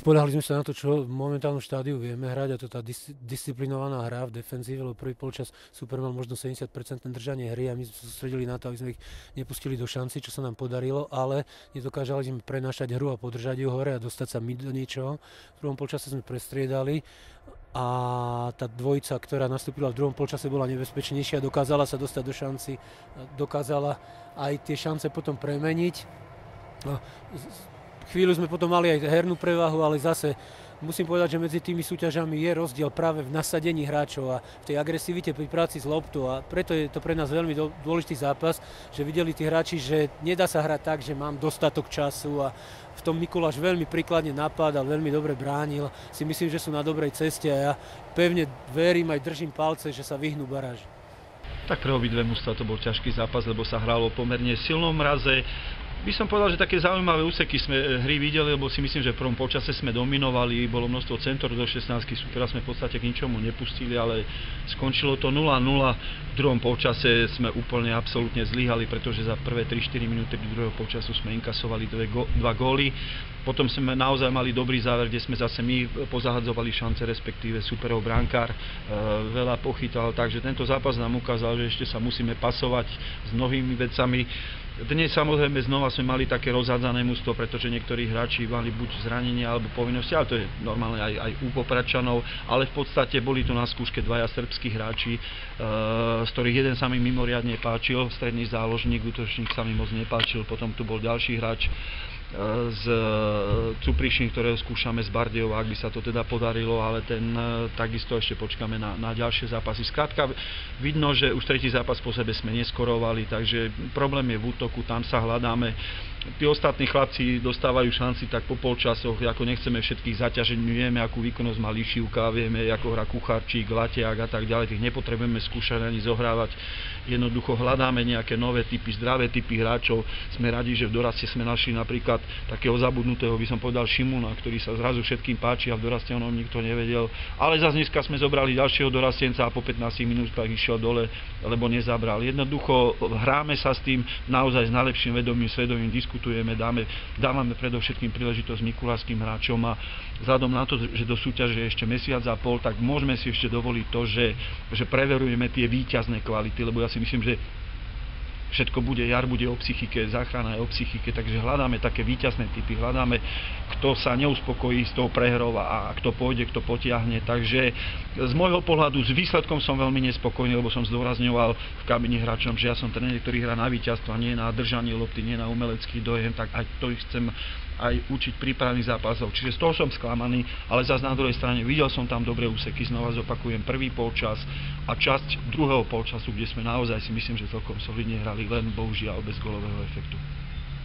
Spoľahli sme sa na to, čo v momentálnom štádiu vieme hrať, a to tá disciplinovaná hra v defenzíve, lebo prvý polčas super mal možno 70% držanie hry a my sme sa sústredili na to, aby sme ich nepustili do šanci, čo sa nám podarilo, ale nedokážali sme prenášať hru a podržať ju hore a dostať sa my do niečoho. V druhom polčase sme prestriedali a tá dvojica, ktorá nastúpila v druhom polčase, bola nebezpečnejšia, dokázala sa dostať do šanci, dokázala aj tie šance potom premeniť. Chvíľu sme potom mali aj hernú prevahu, ale zase musím povedať, že medzi tými súťažami je rozdiel práve v nasadení hráčov a v tej agresivite pri práci s loptou, a preto je to pre nás veľmi dôležitý zápas, že videli tí hráči, že nedá sa hrať tak, že mám dostatok času, a v tom Mikuláš veľmi príkladne napádal, veľmi dobre bránil. Si myslím, že sú na dobrej ceste a ja pevne verím, aj držím palce, že sa vyhnú baráži. Tak pre obidve mužstvá to bol ťažký zápas, lebo sa hralo pomerne silnom mraze. By som povedal, že také zaujímavé úseky sme hry videli, lebo si myslím, že v prvom počase sme dominovali, bolo množstvo centor do 16, supera sme v podstate k ničomu nepustili, ale skončilo to 0-0. V druhom počase sme úplne absolútne zlyhali, pretože za prvé 3-4 minúty do druhého počasu sme inkasovali dva góly. Potom sme naozaj mali dobrý záver, kde sme zase my pozahadzovali šance, respektíve superov brankár veľa pochytal, takže tento zápas nám ukázal, že ešte sa musíme pasovať s mnohými vecami. Dnes samozrejme znova sme mali také rozhádzané mužstvo, pretože niektorí hráči mali buď zranenia alebo povinnosti, ale to je normálne aj u Popračanov, ale v podstate boli tu na skúške dvaja srbskí hráči, z ktorých jeden sa mi mimoriadne páčil, stredný záložník, útočník sa mi moc nepáčil, potom tu bol ďalší hráč z Cuprišin, ktorého skúšame z Bardejova, ak by sa to teda podarilo, ale ten takisto ešte počkáme na ďalšie zápasy. Skrátka vidno, že už tretí zápas po sebe sme neskorovali, takže problém je v útoku, tam sa hľadáme. Tí ostatní chlapci dostávajú šanci tak po polčasoch, ako nechceme všetkých zaťažiť, my vieme, akú výkonnosť má Lišivka, vieme, ako hrá Kucharčík, Latiak a tak ďalej, tých nepotrebujeme skúšať ani zohrávať. Jednoducho hľadáme nejaké nové typy, zdravé typy hráčov. Sme radi, že v doraste sme našli napríklad takého zabudnutého, by som povedal, Šimuna, ktorý sa zrazu všetkým páči a v doraste o ňom nikto nevedel. Ale zase dneska sme zobrali ďalšieho dorastenca a po 15 minútach išiel dole, lebo nezabral. Jednoducho hráme sa s tým naozaj s najlepším vedomím, svedomím, diskutujeme, dávame predovšetkým príležitosť mikulášskym hráčom a vzhľadom na to, že do súťaže je ešte mesiac a pol, tak môžeme si ešte dovoliť to, že preverujeme tie víťazné kvality, lebo ja si myslím, že všetko bude, jar bude o psychike, záchrana je o psychike, takže hľadáme také víťazné typy, hľadáme, kto sa neuspokojí s tou prehrou a kto pôjde, kto potiahne. Takže z môjho pohľadu s výsledkom som veľmi nespokojný, lebo som zdôrazňoval v kabine hráčom, že ja som tréner, ktorý hrá na víťazstvo, nie na držanie lopty, nie na umelecký dojem, tak aj to ich chcem aj učiť prípravných zápasov. Čiže z toho som sklamaný, ale zase na druhej strane videl som tam dobré úseky, znova zopakujem prvý polčas a časť druhého polčasu, kde sme naozaj si myslím, že celkom solidne hrali, len bohužiaľ bez gólového efektu.